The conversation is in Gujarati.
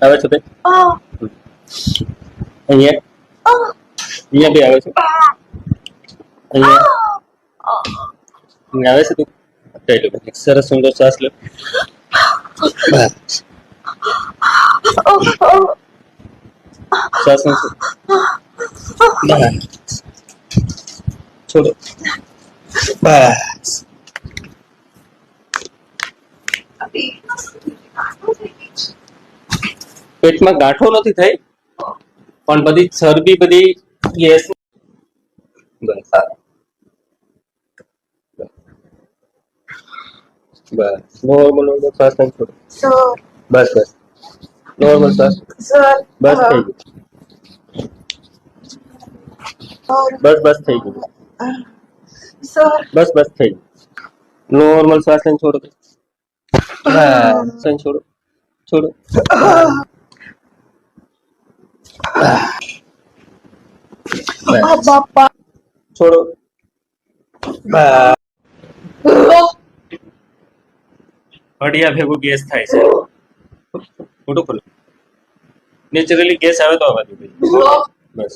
આવે છે ભાઈ? અહીંયા અહીંયા બી આવે છે. અહીંયા આવે છે તું કઈ લો ભાઈ. સરસ સુંદર શ્વાસ લો. શ્વાસ છોડો. બસ. પેટમાં ગાંઠો નથી થઈ પણ બધી ચરબી બધી ગેસ. બસ બસ નોર્મલ શ્વાસ નહીં છોડો. બસ બસ નોર્મલ શ્વાસ. બસ થઈ ગયું. બસ બસ થઈ ગયું. બસ બસ થઈ ગયું. નોર્મલ શ્વાસ લઈને છોડો. બસ છોડો છોડો. છોડો. હડિયા ભેગું ગેસ થાય છે. મોટું ખોલો. નેચરલી ગેસ આવે તો આવવા દો. બસ